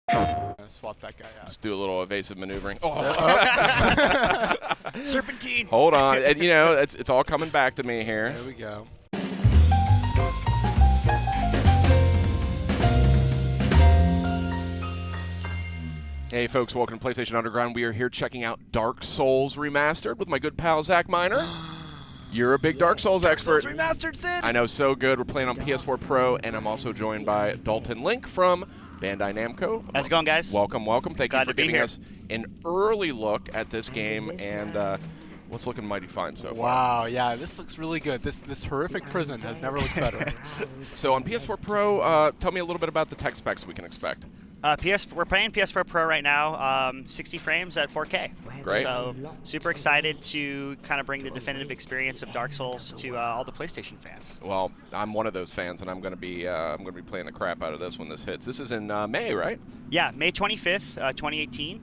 Swap that guy out. Just do a little evasive maneuvering. Oh. Serpentine. Hold on. And, you know, it's all coming back to me here. There we go. Hey, folks. Welcome to PlayStation Underground. We are here checking out Dark Souls Remastered with my good pal, Zach Miner. You're a big Dark Souls expert. Dark Souls Remastered, Sid. I know, so good. We're playing on PS4 Pro, and I'm also joined by Dalton Link from Bandai Namco. How's it going, guys? Welcome, welcome. Thank you for giving here. us an early look at this game, and what's looking mighty fine so far. Wow, yeah, this looks really good. This horrific prison has never looked better. So on PS4 Pro, tell me a little bit about the tech specs we can expect. We're playing PS4 Pro right now, 60 frames at 4K. Great. So super excited to kind of bring the definitive experience of Dark Souls to all the PlayStation fans. Well, I'm one of those fans, and I'm going to be playing the crap out of this when this hits. This is in May, right? Yeah, May 25th, 2018.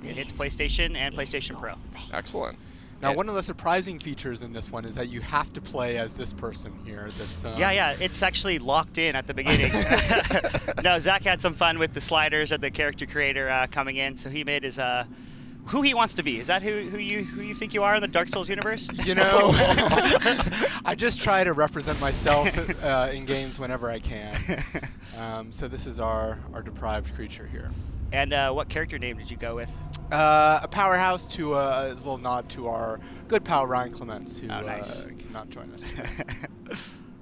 It hits PlayStation and PlayStation Pro. Excellent. Now, one of the surprising features in this one is that you have to play as this person here. This. Yeah, it's actually locked in at the beginning. No, Zach had some fun with the sliders of the character creator coming in, so he made his who he wants to be. Is that who you think you are in the Dark Souls universe? You know, I just try to represent myself in games whenever I can. So this is our deprived creature here. And what character name did you go with? A powerhouse to as a little nod to our good pal Ryan Clements, who nice. Cannot join us today.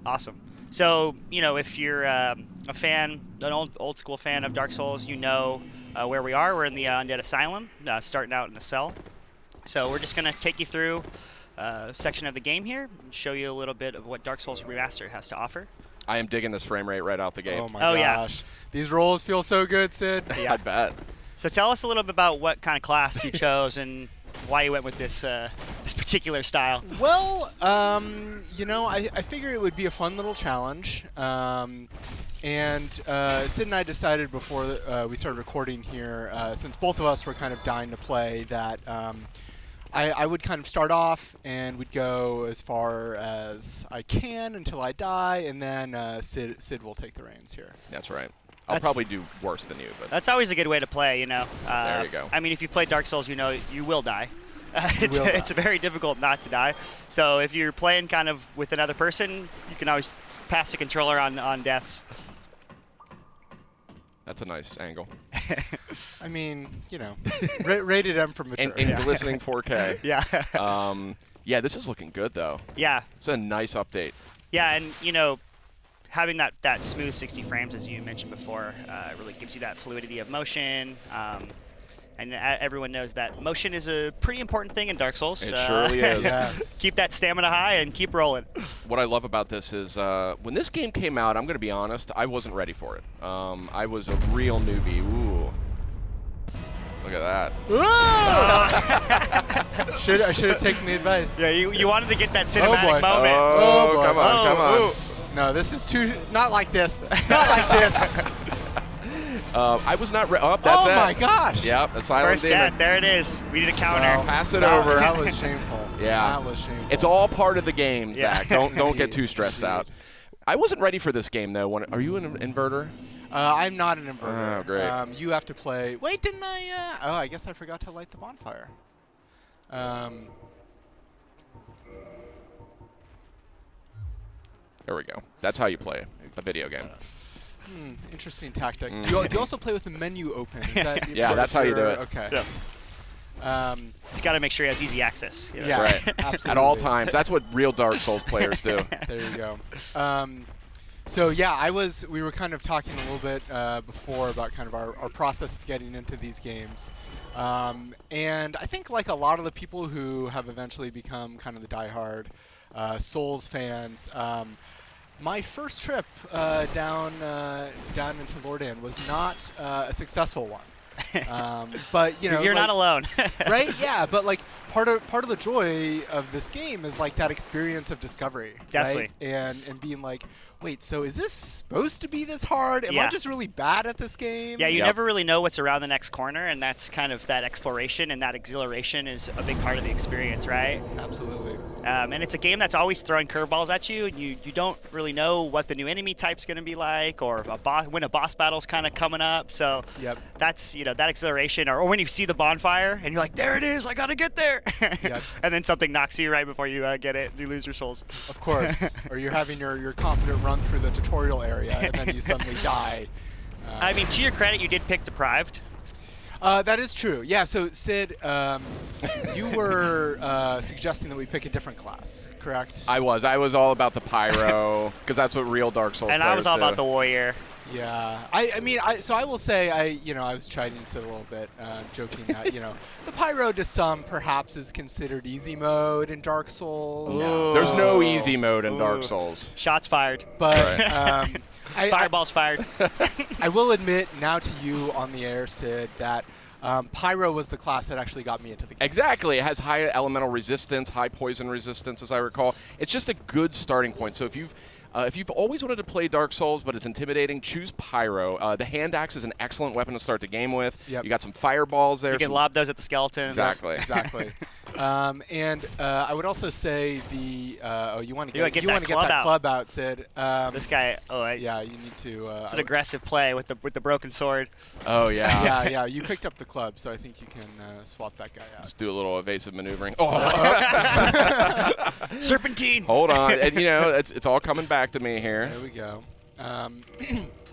Awesome. So, you know, if you're a fan, an old school fan of Dark Souls, you know where we are. We're in the Undead Asylum, starting out in the cell. So we're just going to take you through a section of the game here and show you a little bit of what Dark Souls Remastered has to offer. I am digging this frame rate right out the gate. Oh my gosh. Yeah. These rolls feel so good, Sid. Yeah. I bet. So tell us a little bit about what kind of class you chose and why you went with this this particular style. Well, you know, I figure it would be a fun little challenge. And Sid and I decided before we started recording here, since both of us were kind of dying to play, that I would kind of start off and would go as far as I can until I die, and then Sid will take the reins here. That's right. I'll probably do worse than you, but That's always a good way to play, you know. there you go. I mean, if you've played Dark Souls, you know you will die. It's very difficult not to die. So if you're playing kind of with another person, you can always pass the controller on deaths. That's a nice angle. I mean, you know, rated M for mature. And glistening 4K. Yeah. Yeah, this is looking good, though. Yeah. It's a nice update. Yeah, and, you know, having that smooth 60 frames, as you mentioned before, really gives you that fluidity of motion. And everyone knows that motion is a pretty important thing in Dark Souls. It surely is. Yes. Keep that stamina high and keep rolling. What I love about this is when this game came out, I'm going to be honest, I wasn't ready for it. I was a real newbie. Ooh. Look at that. I should have taken the advice. Yeah, you wanted to get that cinematic moment. Oh, boy. come on, come on. No, this is too. Not like this. Not like this. I was not ready. Oh, that's it. Oh my gosh. Yep, Asylum First Demon. death, there it is. We need a counter. Well, Pass it over. That was shameful. Yeah. That was shameful. It's all part of the game, Yeah. Zach. Don't get too stressed out. I wasn't ready for this game, though. Are you an inverter? I'm not an inverter. Oh, great. You have to play. Wait, didn't I? Oh, I guess I forgot to light the bonfire. There we go. That's how you play a video game. Interesting tactic. Do you also play with the menu open? Is that Yeah, that's how you do it. Okay. Yeah. He's got to make sure he has easy access. You know? Yeah, Right. absolutely. At all times. That's what real Dark Souls players do. There you go. So yeah, we were kind of talking a little bit before about kind of our process of getting into these games. And I think like a lot of the people who have eventually become kind of the diehard Souls fans, my first trip down into Lordan was not a successful one. But you know, you're not alone. right? Yeah, but like part of the joy of this game is like that experience of discovery. Definitely. Right? And being like, wait, so is this supposed to be this hard? Am I just really bad at this game? Yeah, you Yep. never really know what's around the next corner, and that's kind of that exploration and that exhilaration is a big part of the experience, right? Absolutely. And it's a game that's always throwing curveballs at you, and you don't really know what the new enemy type's going to be like, or when a boss battle's kind of coming up. So that's that exhilaration, or when you see the bonfire and you're like, there it is, I gotta get there, and then something knocks you right before you get it, and you lose your souls. Of course, or you're having your confident run through the tutorial area, and then you suddenly die. I mean, to your credit, you did pick Deprived. That is true. Yeah, so Sid, you were suggesting that we pick a different class, correct? I was all about the pyro, because that's what real Dark Souls and players I was all do. about the warrior. Yeah, I mean, so I will say, I was chiding Sid a little bit, joking that, the pyro to some perhaps is considered easy mode in Dark Souls. Ooh. There's no easy mode in Dark Souls. Shots fired. But Fireballs fired. I will admit now to you on the air, Sid, that pyro was the class that actually got me into the game. Exactly. It has high elemental resistance, high poison resistance, as I recall. It's just a good starting point. So if you've always wanted to play Dark Souls, but it's intimidating, choose Pyro. The hand axe is an excellent weapon to start the game with. Yep. You got some fireballs there. You can lob those at the skeletons. Exactly. Exactly. And I would also say you want to get that club out, Sid. This guy. Yeah, you need to. It's an aggressive play with the broken sword. Oh yeah. Yeah. You picked up the club, so I think you can swap that guy out. Just do a little evasive maneuvering. Oh. Serpentine. Hold on, and it's all coming back to me here. There we go.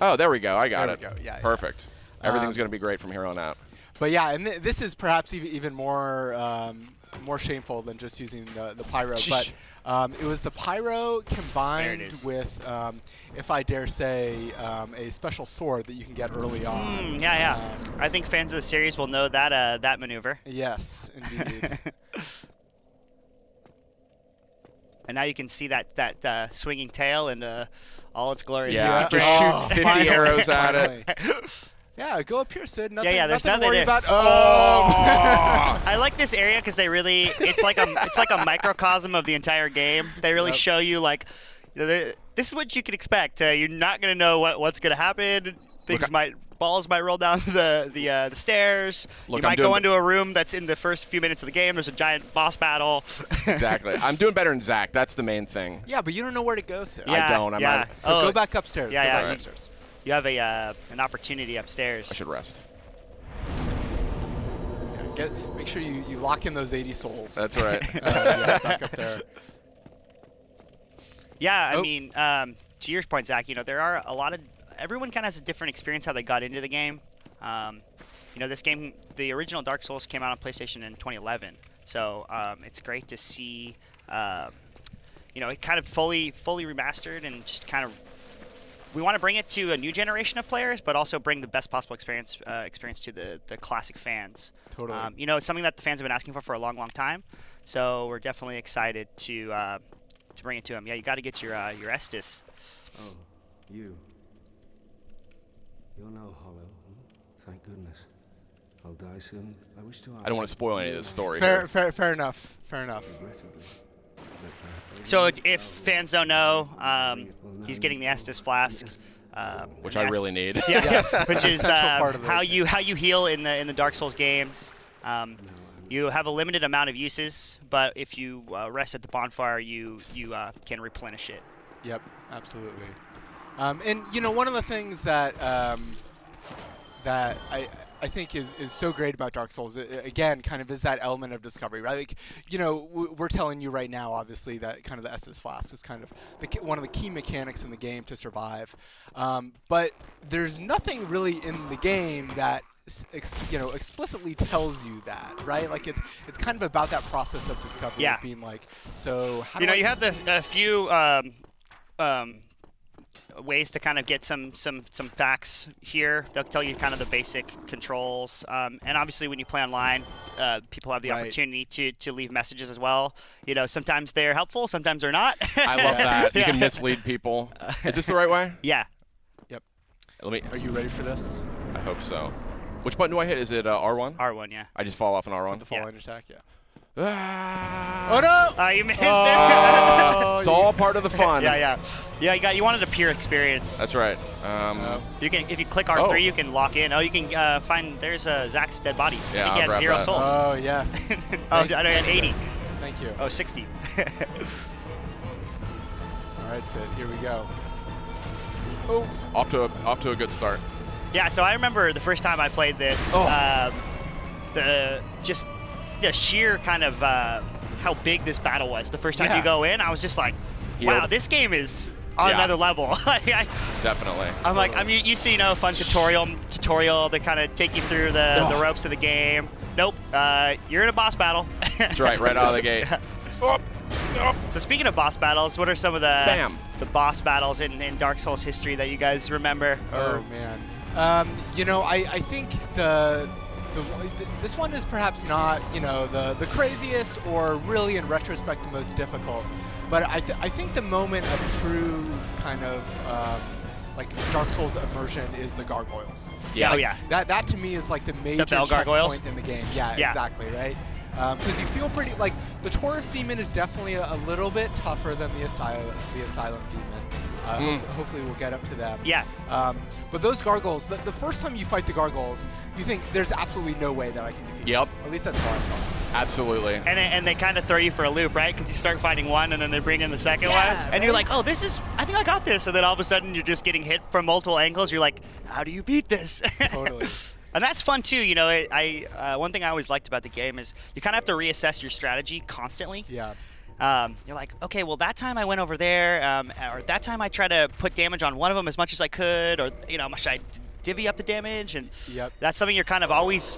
Oh, there we go. I got there it. we go. Yeah. Perfect. Everything's going to be great from here on out. But yeah, and this is perhaps even more shameful than just using the pyro. But it was the pyro combined with, if I dare say, a special sword that you can get early on. I think fans of the series will know that maneuver. Yes, indeed. And now you can see that swinging tail and all its glory. Yeah, just shoot 50 arrows at it. Yeah, go up here, Sid. Nothing, there's nothing to nothing worry there. about. Oh! I like this area because it's like a microcosm of the entire game. They really show you this is what you can expect. You're not gonna know what's gonna happen. Balls might roll down the stairs. You might go into a room that's in the first few minutes of the game. There's a giant boss battle. Exactly. I'm doing better than Zach. That's the main thing. Yeah, but you don't know where to go, Sid. I don't. So go back upstairs. Yeah, go back upstairs. You have an opportunity upstairs. I should rest. Make sure you lock in those 80 souls. That's right. Back up there. Yeah, I mean, to your point, Zach, there are a lot of everyone kind of has a different experience how they got into the game. This game, the original Dark Souls came out on PlayStation in 2011, so it's great to see, it kind of fully remastered and just kind of. We want to bring it to a new generation of players, but also bring the best possible experience to the classic fans. Totally. It's something that the fans have been asking for a long, long time. So we're definitely excited to bring it to them. Yeah, you got to get your Estus. Oh, you. You're no hollow. Thank goodness. I'll die soon. I wish to ask. I don't want to spoil any of this story. Fair enough. Regrettably. So if fans don't know, he's getting the Estus flask, which I really need. Yeah, Yes. which is part of how you heal in the Dark Souls games. You have a limited amount of uses, but if you rest at the bonfire, you can replenish it. Yep, absolutely. And one of the things that that I think is so great about Dark Souls, again, kind of is that element of discovery, right? Like, we're telling you right now, obviously, that kind of the Estus Flask is kind of one of the key mechanics in the game to survive. But there's nothing really in the game that explicitly tells you that, right? Like it's kind of about that process of discovery, of being like, so how do I you have a few ways to kind of get some facts here. They'll tell you kind of the basic controls, and obviously when you play online, people have the opportunity to leave messages as well. Sometimes they're helpful, sometimes they're not. I love that. You can mislead people. Is this the right way? Yeah. Yep. Are you ready for this? I hope so. Which button do I hit? Is it R1? R1, yeah. I just fall off an R1? The falling attack, yeah. Ah. Oh no! You missed it. It's all part of the fun. Yeah. You wanted a pure experience. That's right. You can, if you click R3, you can lock in. Oh, you can find. There's Zach's dead body. Yeah, I think he had 0 souls. Oh yes. I had 80. Thank you. Oh, 60. All right, Sid. Here we go. Oh, off to a good start. Yeah, so I remember the first time I played this, Oh. the sheer kind of how big this battle was. The first time Yeah. you go in, I was just like, Healed. wow, this game is on Yeah. another level. Definitely. I'm like, I'm used to, a fun tutorial to kind of take you through the ropes of the game. Nope, you're in a boss battle. That's right out of the gate. Oh. Oh. So speaking of boss battles, what are some of Bam. the boss battles in Dark Souls history that you guys remember? Oh man. I think this one is perhaps not the craziest or really in retrospect the most difficult, but I think the moment of true kind of like Dark Souls immersion is the gargoyles. Yeah. Oh yeah. That to me is like the major bell gargoyles? checkpoint in the game. Yeah, Yeah. exactly, right? Because you feel pretty like the Taurus demon is definitely a little bit tougher than the asylum demon. Hopefully we'll get up to them. Yeah. But those gargoyles, the first time you fight the gargoyles, you think there's absolutely no way that I can defeat Yep. them. At least that's how I felt. Absolutely. And they kind of throw you for a loop, right? Because you start fighting one, and then they bring in the second Yeah, one, and you're right? like, oh, I think I got this. And then all of a sudden, you're just getting hit from multiple angles. You're like, how do you beat this? Totally. And that's fun too. One thing I always liked about the game is you kind of have to reassess your strategy constantly. Yeah. You're like, okay, well, that time I went over there, or that time I tried to put damage on one of them as much as I could, or should I divvy up the damage? And Yep. that's something you're kind of always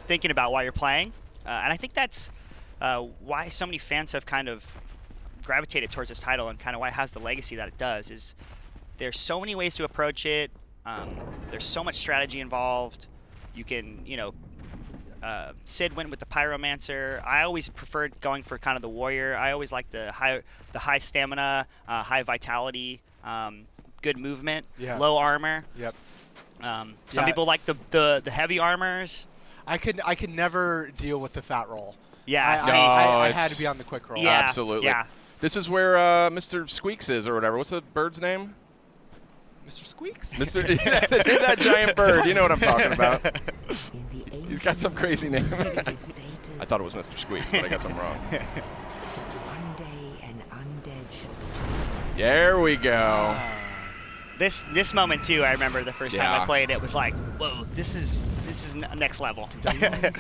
thinking about while you're playing. And I think that's why so many fans have kind of gravitated towards this title, and kind of why it has the legacy that it does. Is there's so many ways to approach it. There's so much strategy involved. You can, Sid went with the Pyromancer. I always preferred going for kind of the warrior. I always liked the high stamina, high vitality, good movement, Yeah. low armor. Yep. Some Yeah. people like the heavy armors. I could never deal with the fat roll. Yeah, I, see, I it's- had to be on the quick roll. Yeah, Absolutely. yeah. This is where Mr. Squeaks is, or whatever. What's the bird's name? Mr. Squeaks. Mr. that giant bird. You know what I'm talking about. In the He's got some crazy name. it is stated I thought it was Mr. Squeaks, but I got something wrong. that one day an undead shall be chosen. There we go. This moment too, I remember the first time Yeah. I played it was like, whoa, this is next level.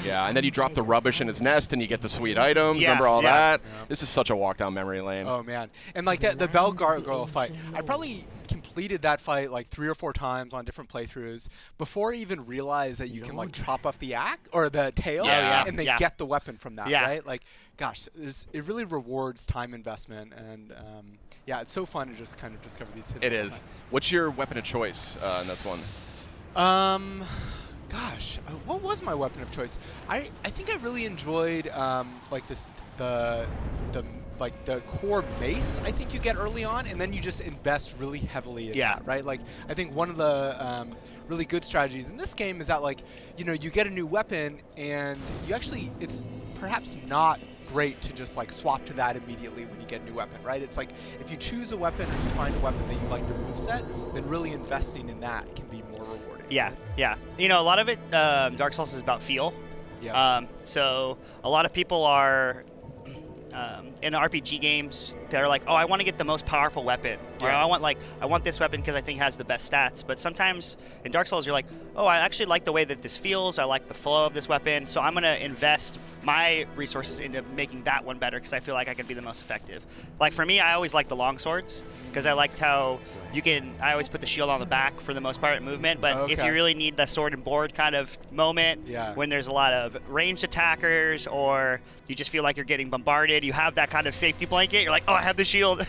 Yeah, and then you drop the rubbish in his nest and you get the sweet items. Yeah, Remember all yeah. that? This is such a walk down memory lane. Oh man, and like the bell gargoyle fight, I probably completed that fight like 3 or 4 times on different playthroughs before I even realized that you can like chop off the axe or the tail Yeah. and then Yeah. get the weapon from that, Yeah. right? Like, gosh, it really rewards time investment, and yeah, it's so fun to just kind of discover these hidden It is. elements. What's your weapon of choice in this one? Gosh, what was my weapon of choice? I think I really enjoyed like the core mace I think you get early on, and then you just invest really heavily in Yeah. that, right? Like I think one of the really good strategies in this game is that like you get a new weapon and you actually it's perhaps not great to just like swap to that immediately when you get a new weapon, right? It's like if you choose a weapon or you find a weapon that you like the moveset, then really investing in that can be more rewarding. Yeah, yeah. A lot of it, Dark Souls is about feel. Yeah. So a lot of people are in RPG games. They're like, oh, I want to get the most powerful weapon, or Yeah. I want this weapon because I think it has the best stats. But sometimes in Dark Souls, you're like, oh, I actually like the way that this feels. I like the flow of this weapon, so I'm gonna invest my resources into making that one better because I feel like I can be the most effective. Like for me, I always like the long swords because I liked how I always put the shield on the back for the most part in movement, but if Okay. you really need the sword and board kind of moment, Yeah. when there's a lot of ranged attackers or you just feel like you're getting bombarded, you have that kind of safety blanket. You're like, oh, I have the shield.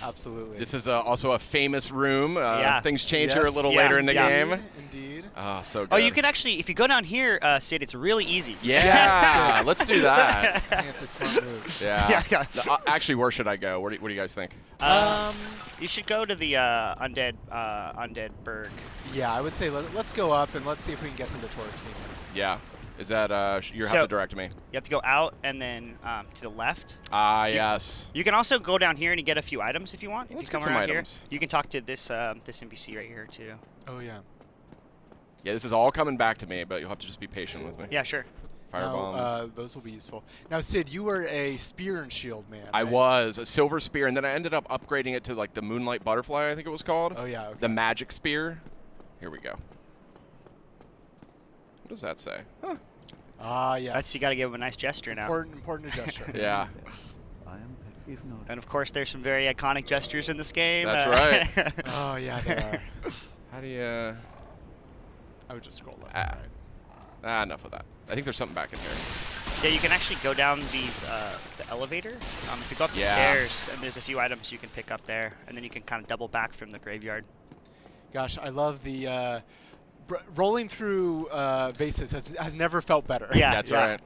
Absolutely. This is also a famous room. Yeah. Things change here a Yes. little Yeah, later in the yeah. game. Indeed. Oh, so good. Oh, you can actually, if you go down here, Sid, it's really easy. Yeah, let's do that. I think it's a smart move. Yeah. Yeah. Actually, where should I go? What do you guys think? You should go to the undead berg. Yeah, I would say let's go up and let's see if we can get to the Taurus demon. Yeah. Is that you have So- to direct me? You have to go out and then to the left. Ah, yes. You can also go down here and you get a few items if you want. Let's if you come get some around items. here, you can talk to this this NPC right here too. Oh yeah. Yeah, this is all coming back to me, but you'll have to just be patient with me. Yeah, sure. Fire Now, bombs. those will be useful. Now, Sid, you were a spear and shield man. I right? was a silver spear, and then I ended up upgrading it to like the Moonlight Butterfly, I think it was called. Oh yeah. Okay. The magic spear. Here we go. What does that say? Huh. Ah, yes. That's you got to give him a nice gesture now. Important gesture. Yeah. I am, if not. And of course, there's some very iconic gestures in this game. That's right. Oh yeah, they are. How do you? I would just scroll left. and right. Enough of that. I think there's something back in here. Yeah, you can actually go down these the elevator. If you go up the Yeah. stairs, and there's a few items you can pick up there, and then you can kind of double back from the graveyard. Gosh, I love the rolling through vases has never felt better. Yeah, That's yeah. right.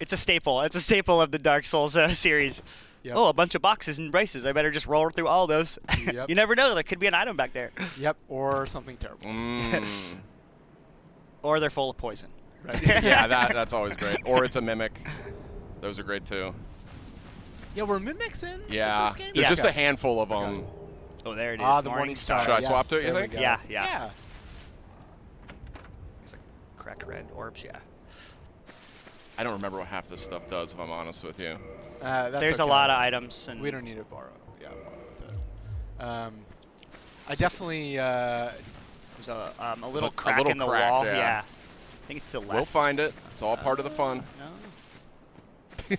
It's a staple. It's a staple of the Dark Souls series. Yep. Oh, a bunch of boxes and braces. I better just roll through all those. Yep. You never know. There could be an item back there. Yep. Or something terrible. Or they're full of poison. Right. Yeah, that's always great. Or it's a mimic. Those are great too. Yeah, we're mimics in the Yeah. first game? There's Yeah. just Okay. a handful of them. Oh, there it is. Ah, the Morning Star. Should I yes, swap to it, you there we think? go. Yeah. Yeah. There's like cracked red orbs. Yeah. I don't remember what half this stuff does, if I'm honest with you. That's There's okay. a lot of items, and We don't need to borrow. Yeah, borrow with it. I definitely. there's a little a crack little in the crack, wall. yeah. I think it's to the left. We'll find it. It's all part of the fun. No.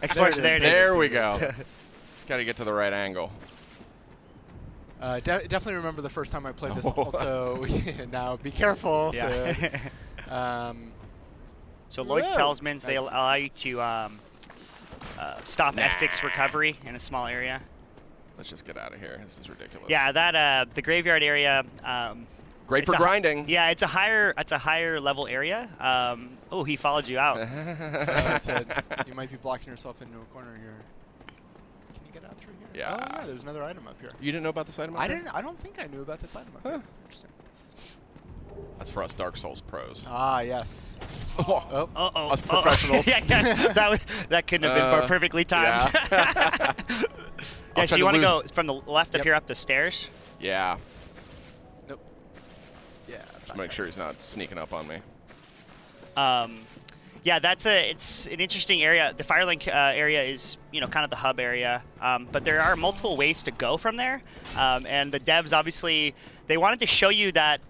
Explosion. There it is. There we go. Just got to get to the right angle. Definitely remember the first time I played this. Oh. Also, now be careful. Yeah. So, So Lloyd's Whoa. Talismans, they Nice. allow you to stop Estic's recovery in a small area. Let's just get out of here. This is ridiculous. Yeah, that the graveyard area. Great it's for a grinding. Yeah, it's a higher level area. Oh, he followed you out. I said you might be blocking yourself into a corner here. Can you get out through here? Yeah. Oh yeah, there's another item up here. You didn't know about this item? up I there? didn't. I don't think I knew about this item up Huh. here. Interesting. That's for us Dark Souls pros. Ah yes. Oh. Uh-oh. Us professionals. yeah, that couldn't have been more perfectly timed. yeah. Yeah, I'll so try you want to lose- go from the left up Yep. here up the stairs? Yeah. Nope. Yeah. Just make sure he's not sneaking up on me. Yeah, it's an interesting area. The Firelink area is, kind of the hub area, but there are multiple ways to go from there. And the devs obviously they wanted to show you that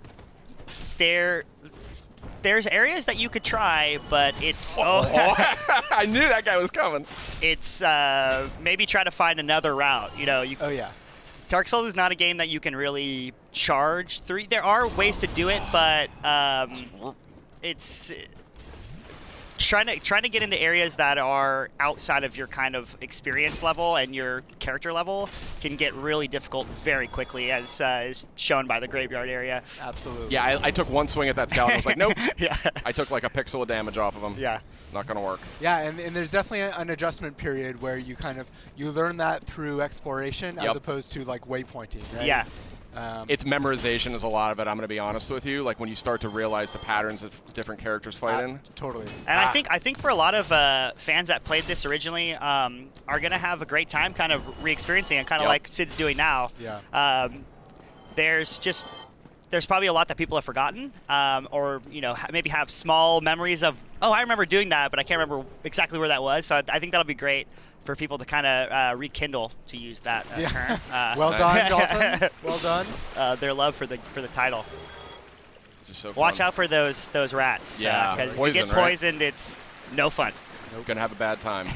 there's areas that you could try, but it's I knew that guy was coming. it's maybe try to find another route. Oh yeah. Dark Souls is not a game that you can really charge through. There are ways to do it, but it's trying to get into areas that are outside of your kind of experience level and your character level can get really difficult very quickly, as is shown by the graveyard area. Absolutely. Yeah, I took one swing at that scout and I was like, nope. Yeah. I took like a pixel of damage off of him. Yeah. Not going to work. Yeah, and there's definitely an adjustment period where you you learn that through exploration as Yep. opposed to like waypointing, right? Yeah. It's memorization is a lot of it, I'm going to be honest with you. Like when you start to realize the patterns that different characters fight in. Totally. And I think for a lot of fans that played this originally are going to have a great time kind of re-experiencing it, kind of Yep. like Sid's doing now. Yeah. There's probably a lot that people have forgotten, or maybe have small memories of. Oh, I remember doing that, but I can't remember exactly where that was. So I think that'll be great for people to kind of rekindle, to use that term. Well done, Dalton. Well done. Their love for the title. This is so fun. Watch out for those rats. Yeah, because if you get poison, right? poisoned, it's no fun. Gonna have a bad time.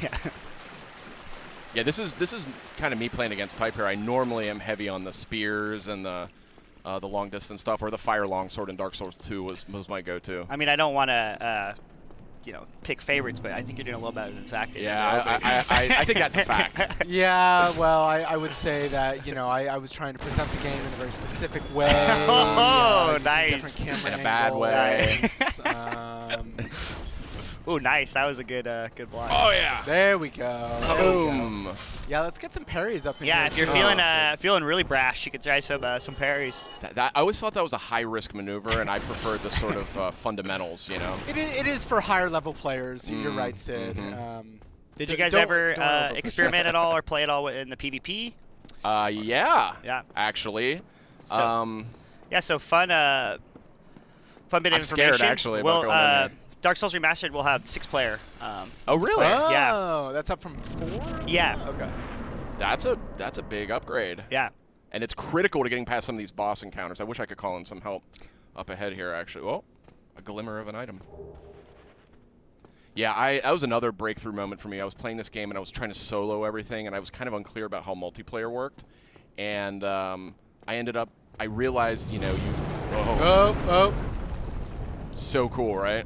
Yeah, this is kind of me playing against type here. I normally am heavy on the spears and the long distance stuff, or the fire longsword in Dark Souls 2 was my go-to. I mean, I don't want to, pick favorites, but I think you're doing a little better than Zach did. Yeah, I think that's a fact. Yeah, well, I would say that, I was trying to present the game in a very specific way. Oh, using nice. different camera In a bad way. angles. Ooh, nice. That was a good block. Oh yeah. There we go. There we go. Boom. Yeah, let's get some parries up in Yeah, here. if you're too. feeling really brash, you could try some parries. I always thought that was a high-risk maneuver, and I preferred the sort of fundamentals, It is for higher level players. You're right, Sid. mhm. Did you guys don't ever overpush it. experiment at all or play at all in the PvP? Yeah. Yeah. Actually. So- Yeah, so fun fun bit of I'm scared, information. actually, about going in there. Dark Souls Remastered will have 6-player. Oh, really? Yeah. Oh, that's up from 4? Yeah. Okay. That's a big upgrade. Yeah. And it's critical to getting past some of these boss encounters. I wish I could call in some help up ahead here, actually. Oh, a glimmer of an item. Yeah, that was another breakthrough moment for me. I was playing this game, and I was trying to solo everything, and I was kind of unclear about how multiplayer worked. And I realized, you know, Oh. so cool, right?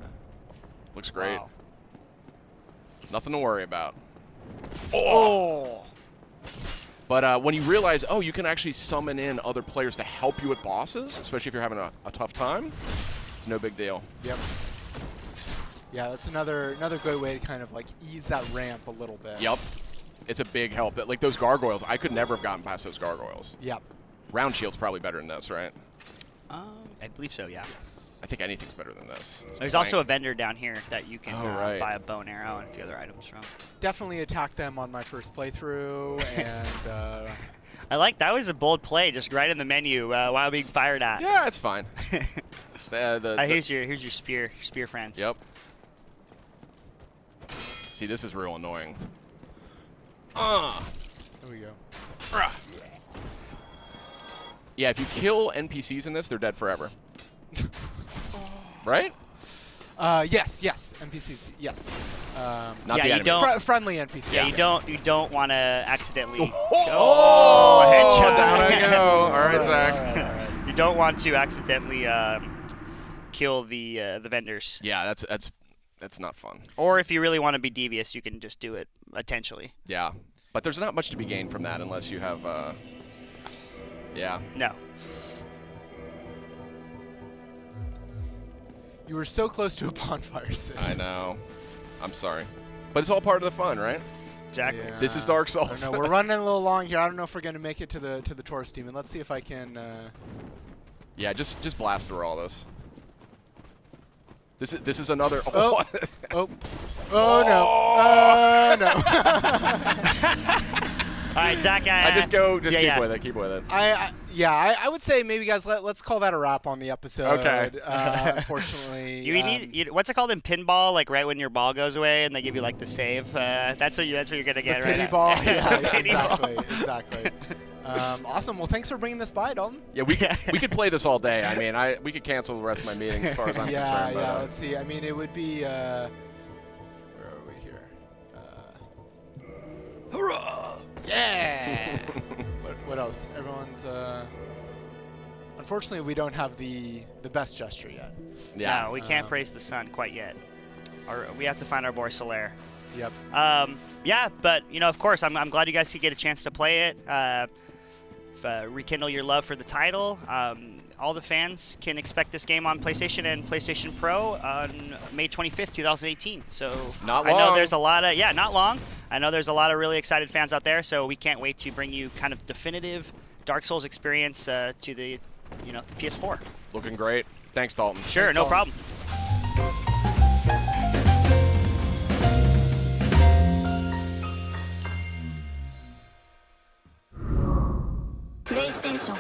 Looks great. Wow. Nothing to worry about. Oh. But when you realize, oh, you can actually summon in other players to help you with bosses, especially if you're having a tough time, it's no big deal. Yep. Yeah, that's another good way to kind of like ease that ramp a little bit. Yep. It's a big help. Like those gargoyles, I could never have gotten past those gargoyles. Yep. Round shield's probably better than this, right? I believe so, yeah. I think anything's better than this. There's also a vendor down here that you can right. buy a bow and arrow and a few other items from. Definitely attacked them on my first playthrough, and I like that was a bold play, just right in the menu while being fired at. Yeah, it's fine. Here's your spear friends. Yep. See, this is real annoying. there we go. Yeah, if you kill NPCs in this, they're dead forever. Right? Yes, NPCs, yes. Not Yeah, the you enemies. don't- Friendly NPCs. Yeah, yes. you don't want to accidentally. Oh, headshot. down I go. All right, Zach. You don't want to accidentally kill the vendors. Yeah, that's not fun. Or if you really want to be devious, you can just do it intentionally. Yeah, but there's not much to be gained from that unless you have. Yeah. No. You were so close to a bonfire, Sid. I know. I'm sorry, but it's all part of the fun, right? Exactly. Yeah. This is Dark I Souls. don't know, we're running a little long here. I don't know if we're gonna make it to the tourist demon. Let's see if I can. Yeah, just blast through all this. This is another. Oh. No. All right, Zach. I just keep with it. Keep with it. I would say maybe guys let's call that a wrap on the episode. Okay. Unfortunately, You need what's it called in pinball? Like right when your ball goes away and they give you like the save. That's what you're gonna the get pity right. ball. At. Yeah, Pity ball. exactly. Awesome. Well, thanks for bringing this by, Dalton. Yeah, we could play this all day. I mean, we could cancel the rest of my meetings as far as I'm concerned. Yeah. But, Let's see. I mean, it would be. Where are we here? Hurrah! Yeah. What else? Everyone's. Unfortunately, we don't have the best gesture yet. yeah. No, we can't praise the sun quite yet. Or we have to find our boy Solaire. Yep. Yeah, but of course, I'm glad you guys could get a chance to play it. Rekindle your love for the title. All the fans can expect this game on PlayStation and PlayStation Pro on May 25th, 2018. So Not I know long. there's a lot of not long. I know there's a lot of really excited fans out there. So we can't wait to bring you kind of definitive Dark Souls experience to the PS4. Looking great. Thanks, Dalton. Sure, Thanks, no Dalton. problem. PlayStation